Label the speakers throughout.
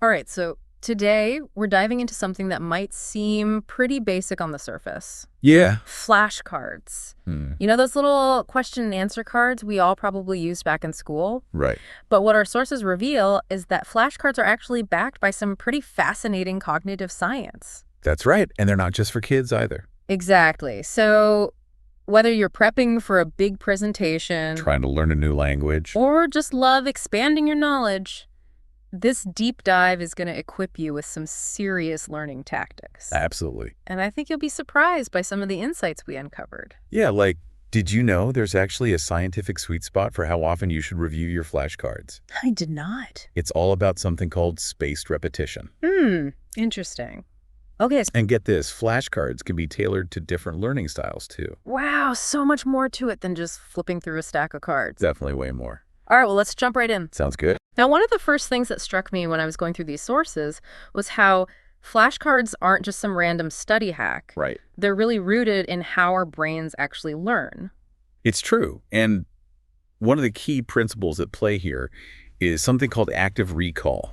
Speaker 1: All right, so today we're diving into something that might seem pretty basic on the surface.
Speaker 2: Yeah.
Speaker 1: Flashcards.
Speaker 2: Hmm.
Speaker 1: You know those little question and answer cards we all probably used back in school?
Speaker 2: Right.
Speaker 1: But what our sources reveal is that flashcards are actually backed by some pretty fascinating cognitive science.
Speaker 2: That's right. And they're not just for kids either.
Speaker 1: Exactly. So whether you're prepping for a big presentation
Speaker 2: Trying to learn a new language.
Speaker 1: or just love expanding your knowledge, this deep dive is going to equip you with some serious learning tactics.
Speaker 2: Absolutely.
Speaker 1: And I think you'll be surprised by some of the insights we uncovered.
Speaker 2: Yeah, like, did you know there's actually a scientific sweet spot for how often you should review your flashcards?
Speaker 1: I did not.
Speaker 2: It's all about something called spaced repetition.
Speaker 1: Interesting. Okay.
Speaker 2: And get this, flashcards can be tailored to different learning styles too.
Speaker 1: Wow, so much more to it than just flipping through a stack of cards.
Speaker 2: Definitely way more.
Speaker 1: All right, well, let's jump right in.
Speaker 2: Sounds good.
Speaker 1: Now, one of the first things that struck me when I was going through these sources was how flashcards aren't just some random study hack.
Speaker 2: Right.
Speaker 1: They're really rooted in how our brains actually learn.
Speaker 2: It's true. And one of the key principles at play here is something called active recall.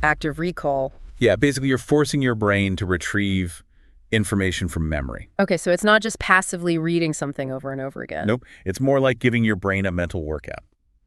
Speaker 1: Active recall.
Speaker 2: Yeah, basically you're forcing your brain to retrieve information from memory.
Speaker 1: Okay, so it's not just passively reading something over and over again.
Speaker 2: Nope. It's more like giving your brain a mental workout.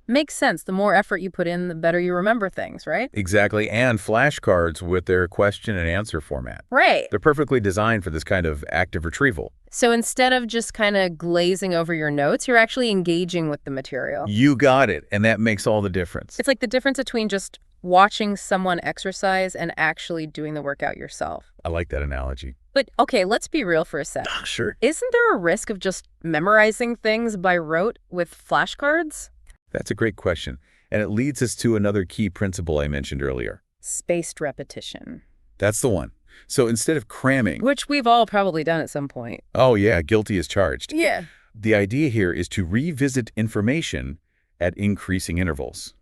Speaker 1: Makes sense. The more effort you put in, the better you remember things, right?
Speaker 2: Exactly. And flashcards with their question and answer format.
Speaker 1: Right.
Speaker 2: They're perfectly designed for this kind of active retrieval.
Speaker 1: So instead of just kind of glazing over your notes, you're actually engaging with the material.
Speaker 2: You got it. And that makes all the difference.
Speaker 1: It's like the difference between just watching someone exercise and actually doing the workout yourself.
Speaker 2: I like that analogy.
Speaker 1: But okay, let's be real for a sec.
Speaker 2: Sure.
Speaker 1: Isn't there a risk of just memorizing things by rote with flashcards?
Speaker 2: That's a great question. And it leads us to another key principle I mentioned earlier.
Speaker 1: Spaced repetition.
Speaker 2: That's the one. So instead of cramming,
Speaker 1: Which we've all probably done at some point.
Speaker 2: oh yeah, guilty as charged.
Speaker 1: Yeah.
Speaker 2: The idea here is to revisit information at increasing intervals.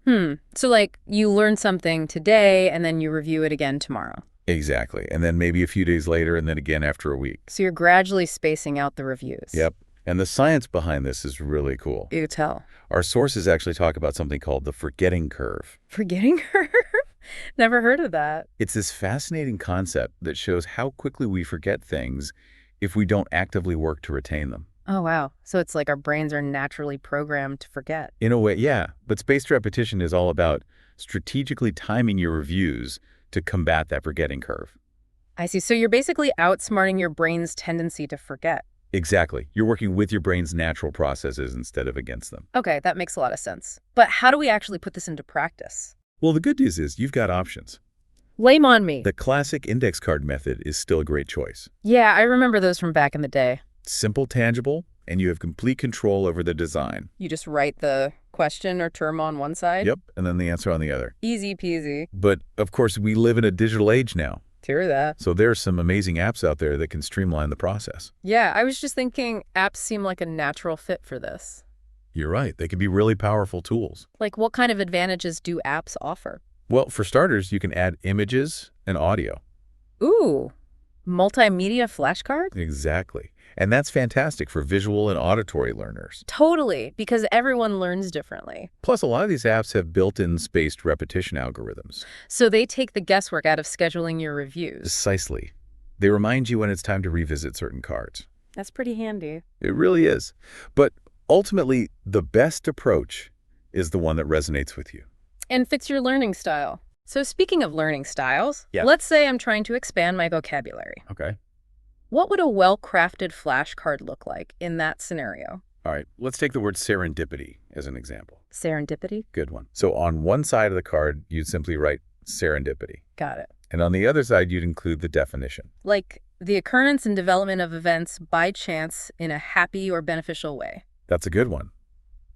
Speaker 1: So like you learn something today and then you review it again tomorrow.
Speaker 2: Exactly. And then maybe a few days later and then again after a week.
Speaker 1: So you're gradually spacing out the reviews.
Speaker 2: Yep. And the science behind this is really cool.
Speaker 1: You tell.
Speaker 2: Our sources actually talk about something called the forgetting curve.
Speaker 1: Forgetting curve? Never heard of that.
Speaker 2: It's this fascinating concept that shows how quickly we forget things if we don't actively work to retain them.
Speaker 1: Oh, wow. So it's like our brains are naturally programmed to forget.
Speaker 2: In a way, yeah. But spaced repetition is all about strategically timing your reviews to combat that forgetting curve.
Speaker 1: I see. So you're basically outsmarting your brain's tendency to forget.
Speaker 2: Exactly. You're working with your brain's natural processes instead of against them.
Speaker 1: Okay, that makes a lot of sense. But how do we actually put this into practice?
Speaker 2: Well, the good news is you've got options.
Speaker 1: Lame on me.
Speaker 2: The classic index card method is still a great choice.
Speaker 1: Yeah, I remember those from back in the day.
Speaker 2: Simple, tangible, and you have complete control over the design.
Speaker 1: You just write the question or term on one side?
Speaker 2: Yep, and then the answer on the other.
Speaker 1: Easy peasy.
Speaker 2: But, of course, we live in a digital age now.
Speaker 1: True that.
Speaker 2: So there are some amazing apps out there that can streamline the process.
Speaker 1: Yeah, I was just thinking apps seem like a natural fit for this.
Speaker 2: You're right. They can be really powerful tools.
Speaker 1: Like, what kind of advantages do apps offer?
Speaker 2: Well, for starters, you can add images and audio.
Speaker 1: Ooh, multimedia flashcard?
Speaker 2: Exactly. And that's fantastic for visual and auditory learners.
Speaker 1: Totally, because everyone learns differently.
Speaker 2: Plus, a lot of these apps have built-in spaced repetition algorithms.
Speaker 1: So they take the guesswork out of scheduling your reviews.
Speaker 2: Precisely. They remind you when it's time to revisit certain cards.
Speaker 1: That's pretty handy.
Speaker 2: It really is. But ultimately, the best approach is the one that resonates with you.
Speaker 1: And fits your learning style. So speaking of learning styles,
Speaker 2: Yeah.
Speaker 1: let's say I'm trying to expand my vocabulary.
Speaker 2: Okay.
Speaker 1: What would a well-crafted flashcard look like in that scenario?
Speaker 2: All right. Let's take the word serendipity as an example.
Speaker 1: Serendipity?
Speaker 2: Good one. So on one side of the card, you'd simply write serendipity.
Speaker 1: Got it.
Speaker 2: And on the other side, you'd include the definition.
Speaker 1: Like the occurrence and development of events by chance in a happy or beneficial way.
Speaker 2: That's a good one.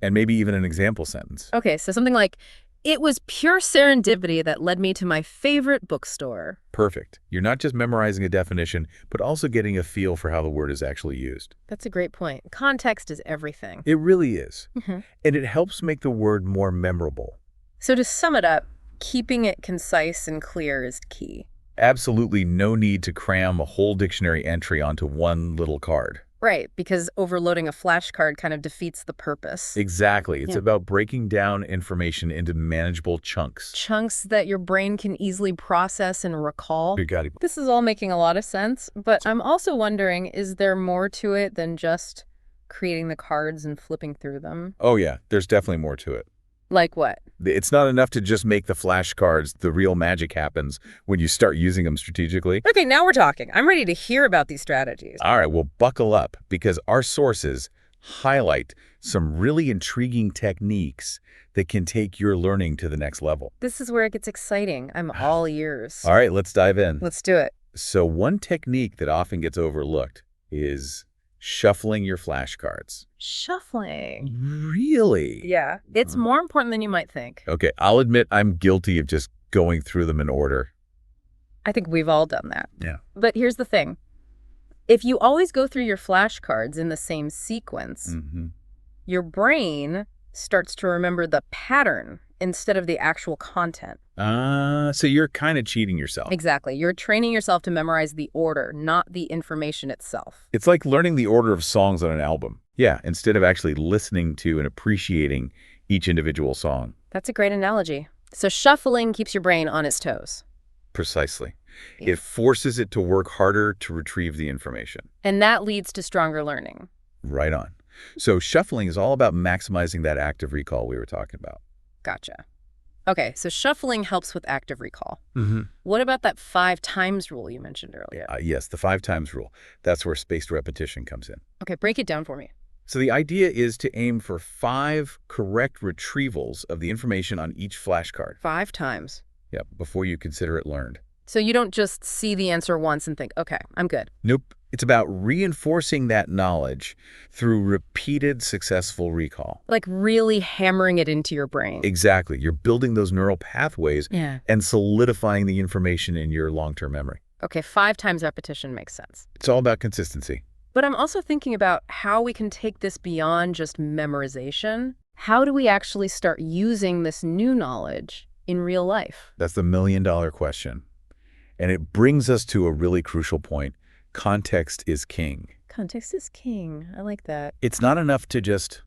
Speaker 2: And maybe even an example sentence.
Speaker 1: Okay, so something like, it was pure serendipity that led me to my favorite bookstore.
Speaker 2: Perfect. You're not just memorizing a definition, but also getting a feel for how the word is actually used.
Speaker 1: That's a great point. Context is everything.
Speaker 2: It really is.
Speaker 1: Mhm.
Speaker 2: And it helps make the word more memorable.
Speaker 1: So to sum it up, keeping it concise and clear is key.
Speaker 2: Absolutely no need to cram a whole dictionary entry onto one little card.
Speaker 1: Right, because overloading a flashcard kind of defeats the purpose.
Speaker 2: Exactly. It's
Speaker 1: Yeah.
Speaker 2: about breaking down information into manageable chunks.
Speaker 1: Chunks that your brain can easily process and recall.
Speaker 2: You got it.
Speaker 1: This is all making a lot of sense, but I'm also wondering, is there more to it than just creating the cards and flipping through them?
Speaker 2: Oh, yeah. There's definitely more to it.
Speaker 1: Like what?
Speaker 2: It's not enough to just make the flashcards. The real magic happens when you start using them strategically.
Speaker 1: Okay, now we're talking. I'm ready to hear about these strategies.
Speaker 2: All right, well, buckle up, because our sources highlight some really intriguing techniques that can take your learning to the next level.
Speaker 1: This is where it gets exciting. I'm all ears.
Speaker 2: All right, let's dive in.
Speaker 1: Let's do it.
Speaker 2: So one technique that often gets overlooked is shuffling your flashcards.
Speaker 1: Shuffling.
Speaker 2: Really?
Speaker 1: Yeah, it's more important than you might think.
Speaker 2: Okay, I'll admit I'm guilty of just going through them in order.
Speaker 1: I think we've all done that.
Speaker 2: Yeah.
Speaker 1: But here's the thing. If you always go through your flashcards in the same sequence, your brain starts to remember the pattern instead of the actual content.
Speaker 2: So you're kind of cheating yourself.
Speaker 1: Exactly. You're training yourself to memorize the order, not the information itself.
Speaker 2: It's like learning the order of songs on an album. Yeah, instead of actually listening to and appreciating each individual song.
Speaker 1: That's a great analogy. So shuffling keeps your brain on its toes.
Speaker 2: Precisely.
Speaker 1: Yeah.
Speaker 2: It forces it to work harder to retrieve the information.
Speaker 1: And that leads to stronger learning.
Speaker 2: Right on. So shuffling is all about maximizing that active recall we were talking about.
Speaker 1: Gotcha. Okay, so shuffling helps with active recall.
Speaker 2: Mm-hmm.
Speaker 1: What about that 5 times rule you mentioned earlier?
Speaker 2: Yes, the 5 times rule. That's where spaced repetition comes in.
Speaker 1: Okay, break it down for me.
Speaker 2: So the idea is to aim for 5 correct retrievals of the information on each flashcard.
Speaker 1: 5 times.
Speaker 2: Yep, before you consider it learned.
Speaker 1: So you don't just see the answer once and think, okay, I'm good.
Speaker 2: Nope. It's about reinforcing that knowledge through repeated successful recall.
Speaker 1: Like really hammering it into your brain.
Speaker 2: Exactly. You're building those neural pathways
Speaker 1: Yeah.
Speaker 2: and solidifying the information in your long-term memory.
Speaker 1: Okay, 5 times repetition makes sense.
Speaker 2: It's all about consistency.
Speaker 1: But I'm also thinking about how we can take this beyond just memorization. How do we actually start using this new knowledge in real life?
Speaker 2: That's the million-dollar question. And it brings us to a really crucial point. Context is king.
Speaker 1: Context is king. I like that.
Speaker 2: It's not enough to just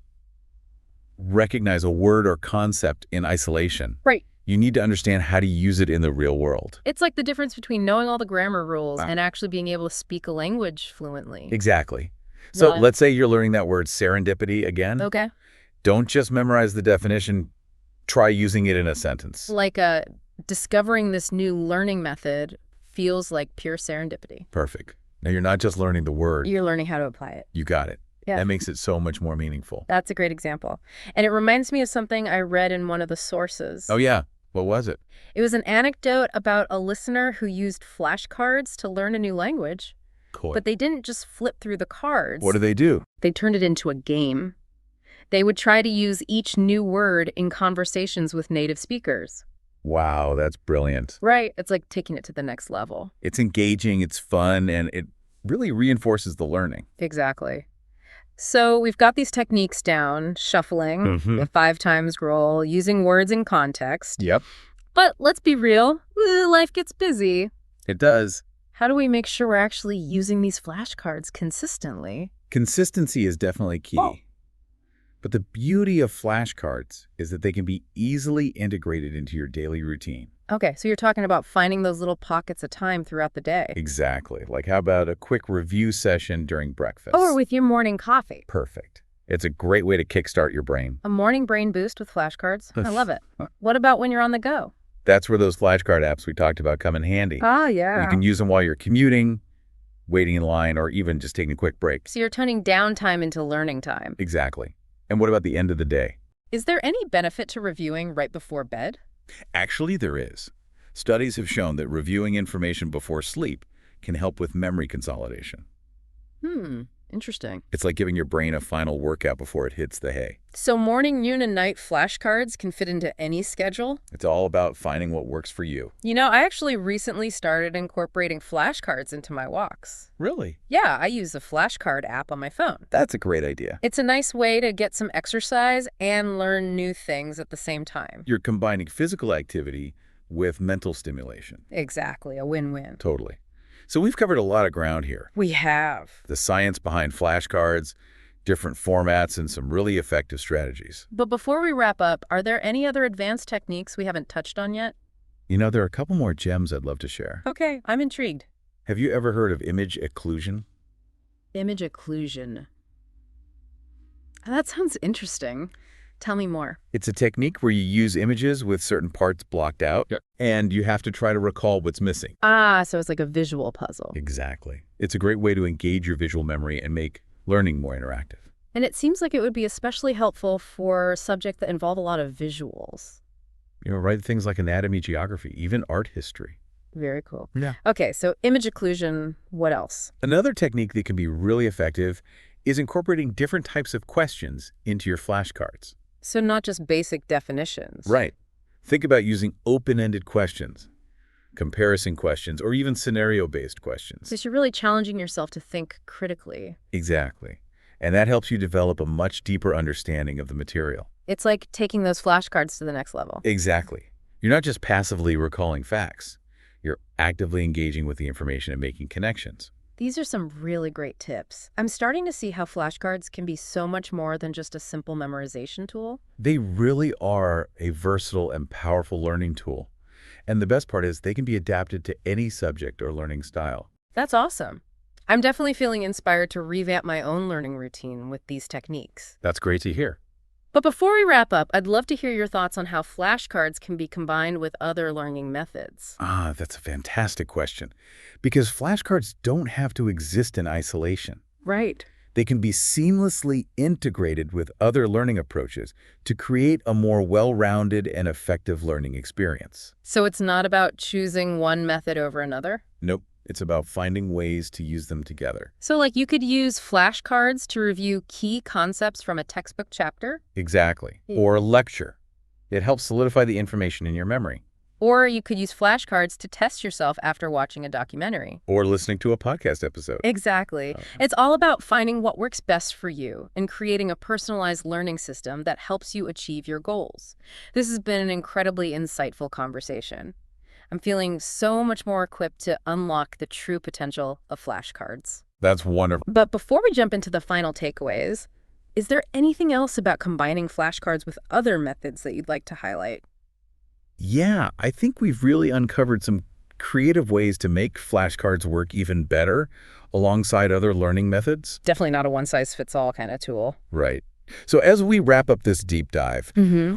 Speaker 2: recognize a word or concept in isolation.
Speaker 1: Right.
Speaker 2: You need to understand how to use it in the real world.
Speaker 1: It's like the difference between knowing all the grammar rules
Speaker 2: Wow.
Speaker 1: and actually being able to speak a language fluently.
Speaker 2: Exactly. So
Speaker 1: Right.
Speaker 2: let's say you're learning that word serendipity again.
Speaker 1: Okay.
Speaker 2: Don't just memorize the definition. Try using it in a sentence.
Speaker 1: Like discovering this new learning method feels like pure serendipity.
Speaker 2: Perfect. Now you're not just learning the word.
Speaker 1: You're learning how to apply it.
Speaker 2: You got it.
Speaker 1: Yeah.
Speaker 2: That makes it so much more meaningful.
Speaker 1: That's a great example. And it reminds me of something I read in one of the sources.
Speaker 2: Oh, yeah. What was it?
Speaker 1: It was an anecdote about a listener who used flashcards to learn a new language,
Speaker 2: Cool.
Speaker 1: but they didn't just flip through the cards.
Speaker 2: What do they do?
Speaker 1: They turned it into a game. They would try to use each new word in conversations with native speakers.
Speaker 2: Wow, that's brilliant.
Speaker 1: Right. It's like taking it to the next level.
Speaker 2: It's engaging, it's fun, and it really reinforces the learning.
Speaker 1: Exactly. So we've got these techniques down, shuffling, the 5 times rule, using words in context.
Speaker 2: Yep.
Speaker 1: But let's be real, life gets busy.
Speaker 2: It does.
Speaker 1: How do we make sure we're actually using these flashcards consistently?
Speaker 2: Consistency is definitely key.
Speaker 1: Oh.
Speaker 2: But the beauty of flashcards is that they can be easily integrated into your daily routine.
Speaker 1: Okay, so you're talking about finding those little pockets of time throughout the day.
Speaker 2: Exactly. Like how about a quick review session during breakfast?
Speaker 1: Or with your morning coffee.
Speaker 2: Perfect. It's a great way to kickstart your brain.
Speaker 1: A morning brain boost with flashcards. I love it. What about when you're on the go?
Speaker 2: That's where those flashcard apps we talked about come in handy.
Speaker 1: Oh, yeah.
Speaker 2: You can use them while you're commuting, waiting in line, or even just taking a quick break.
Speaker 1: So you're turning downtime into learning time.
Speaker 2: Exactly. And what about the end of the day?
Speaker 1: Is there any benefit to reviewing right before bed?
Speaker 2: Actually, there is. Studies have shown that reviewing information before sleep can help with memory consolidation.
Speaker 1: Interesting.
Speaker 2: It's like giving your brain a final workout before it hits the hay.
Speaker 1: So morning, noon, and night flashcards can fit into any schedule?
Speaker 2: It's all about finding what works for you.
Speaker 1: You know, I actually recently started incorporating flashcards into my walks.
Speaker 2: Really?
Speaker 1: Yeah, I use the flashcard app on my phone.
Speaker 2: That's a great idea.
Speaker 1: It's a nice way to get some exercise and learn new things at the same time.
Speaker 2: You're combining physical activity with mental stimulation.
Speaker 1: Exactly, a win-win.
Speaker 2: Totally. So we've covered a lot of ground here.
Speaker 1: We have.
Speaker 2: The science behind flashcards, different formats, and some really effective strategies.
Speaker 1: But before we wrap up, are there any other advanced techniques we haven't touched on yet?
Speaker 2: You know, there are a couple more gems I'd love to share.
Speaker 1: Okay, I'm intrigued.
Speaker 2: Have you ever heard of image occlusion?
Speaker 1: Image occlusion. That sounds interesting. Tell me more.
Speaker 2: It's a technique where you use images with certain parts blocked out, and you have to try to recall what's missing.
Speaker 1: Ah, so it's like a visual puzzle.
Speaker 2: Exactly. It's a great way to engage your visual memory and make learning more interactive.
Speaker 1: And it seems like it would be especially helpful for subjects that involve a lot of visuals.
Speaker 2: You know, right? Things like anatomy, geography, even art history.
Speaker 1: Very cool.
Speaker 2: Yeah.
Speaker 1: Okay, so image occlusion, what else?
Speaker 2: Another technique that can be really effective is incorporating different types of questions into your flashcards.
Speaker 1: So not just basic definitions.
Speaker 2: Right. Think about using open-ended questions, comparison questions, or even scenario-based questions.
Speaker 1: So you're really challenging yourself to think critically.
Speaker 2: Exactly. And that helps you develop a much deeper understanding of the material.
Speaker 1: It's like taking those flashcards to the next level.
Speaker 2: Exactly. You're not just passively recalling facts. You're actively engaging with the information and making connections.
Speaker 1: These are some really great tips. I'm starting to see how flashcards can be so much more than just a simple memorization tool.
Speaker 2: They really are a versatile and powerful learning tool. And the best part is they can be adapted to any subject or learning style.
Speaker 1: That's awesome. I'm definitely feeling inspired to revamp my own learning routine with these techniques.
Speaker 2: That's great to hear.
Speaker 1: But before we wrap up, I'd love to hear your thoughts on how flashcards can be combined with other learning methods.
Speaker 2: Ah, that's a fantastic question. Because flashcards don't have to exist in isolation.
Speaker 1: Right.
Speaker 2: They can be seamlessly integrated with other learning approaches to create a more well-rounded and effective learning experience.
Speaker 1: So it's not about choosing one method over another?
Speaker 2: Nope. It's about finding ways to use them together.
Speaker 1: So like you could use flashcards to review key concepts from a textbook chapter?
Speaker 2: Exactly. Or a lecture. It helps solidify the information in your memory.
Speaker 1: Or you could use flashcards to test yourself after watching a documentary.
Speaker 2: Or listening to a podcast episode.
Speaker 1: Exactly. It's all about finding what works best for you and creating a personalized learning system that helps you achieve your goals. This has been an incredibly insightful conversation. I'm feeling so much more equipped to unlock the true potential of flashcards.
Speaker 2: That's wonderful.
Speaker 1: But before we jump into the final takeaways, is there anything else about combining flashcards with other methods that you'd like to highlight?
Speaker 2: Yeah, I think we've really uncovered some creative ways to make flashcards work even better alongside other learning methods.
Speaker 1: Definitely not a one-size-fits-all kind of tool.
Speaker 2: Right. So as we wrap up this deep dive,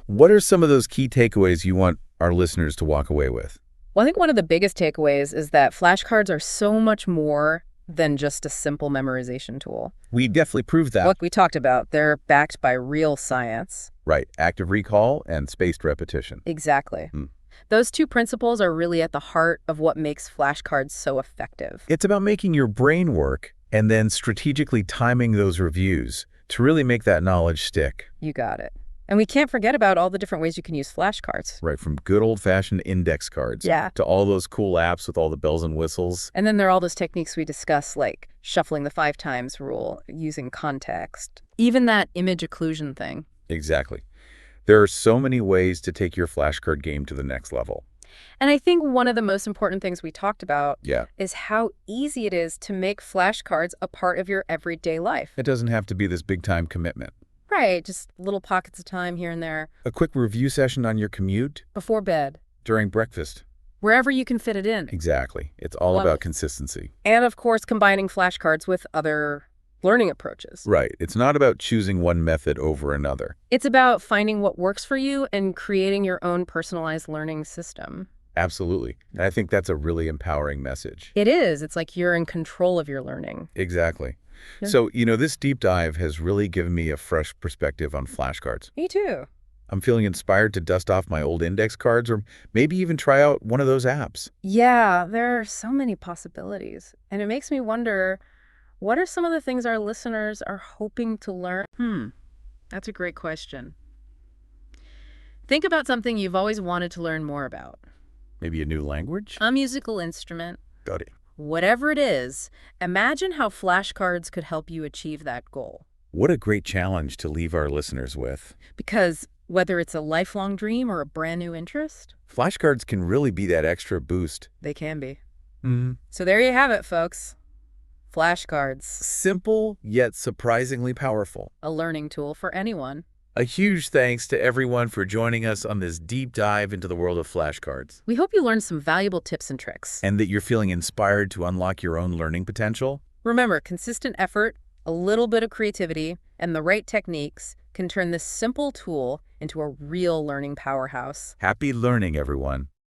Speaker 2: what are some of those key takeaways you want our listeners to walk away with?
Speaker 1: Well, I think one of the biggest takeaways is that flashcards are so much more than just a simple memorization tool.
Speaker 2: We definitely proved that.
Speaker 1: What we talked about, they're backed by real science.
Speaker 2: Right. Active recall and spaced repetition.
Speaker 1: Exactly. Those two principles are really at the heart of what makes flashcards so effective.
Speaker 2: It's about making your brain work and then strategically timing those reviews to really make that knowledge stick.
Speaker 1: You got it. And we can't forget about all the different ways you can use flashcards.
Speaker 2: Right, from good old-fashioned index cards to all those cool apps with all the bells and whistles.
Speaker 1: And then there are all those techniques we discuss, like shuffling the 5 times rule, using context, even that image occlusion thing.
Speaker 2: Exactly. There are so many ways to take your flashcard game to the next level.
Speaker 1: And I think one of the most important things we talked about
Speaker 2: Yeah.
Speaker 1: is how easy it is to make flashcards a part of your everyday life.
Speaker 2: It doesn't have to be this big-time commitment.
Speaker 1: Right, just little pockets of time here and there.
Speaker 2: A quick review session on your commute,
Speaker 1: Before bed.
Speaker 2: during breakfast.
Speaker 1: Wherever you can fit it in.
Speaker 2: Exactly. It's all
Speaker 1: Love
Speaker 2: about
Speaker 1: it.
Speaker 2: consistency.
Speaker 1: And of course, combining flashcards with other learning approaches.
Speaker 2: Right. It's not about choosing one method over another.
Speaker 1: It's about finding what works for you and creating your own personalized learning system.
Speaker 2: Absolutely. And I think that's a really empowering message.
Speaker 1: It is. It's like you're in control of your learning.
Speaker 2: Exactly.
Speaker 1: Yeah.
Speaker 2: So, this deep dive has really given me a fresh perspective on flashcards.
Speaker 1: Me too.
Speaker 2: I'm feeling inspired to dust off my old index cards or maybe even try out one of those apps.
Speaker 1: Yeah, there are so many possibilities. And it makes me wonder, what are some of the things our listeners are hoping to learn? That's a great question. Think about something you've always wanted to learn more about.
Speaker 2: Maybe a new language?
Speaker 1: A musical instrument.
Speaker 2: Got it.
Speaker 1: Whatever it is, imagine how flashcards could help you achieve that goal.
Speaker 2: What a great challenge to leave our listeners with.
Speaker 1: Because whether it's a lifelong dream or a brand new interest,
Speaker 2: Flashcards can really be that extra boost.
Speaker 1: they can be. So there you have it, folks. Flashcards,
Speaker 2: Simple, yet surprisingly powerful.
Speaker 1: a learning tool for anyone.
Speaker 2: A huge thanks to everyone for joining us on this deep dive into the world of flashcards,
Speaker 1: We hope you learned some valuable tips and tricks.
Speaker 2: and that you're feeling inspired to unlock your own learning potential.
Speaker 1: Remember, consistent effort, a little bit of creativity, and the right techniques can turn this simple tool into a real learning powerhouse.
Speaker 2: Happy learning, everyone.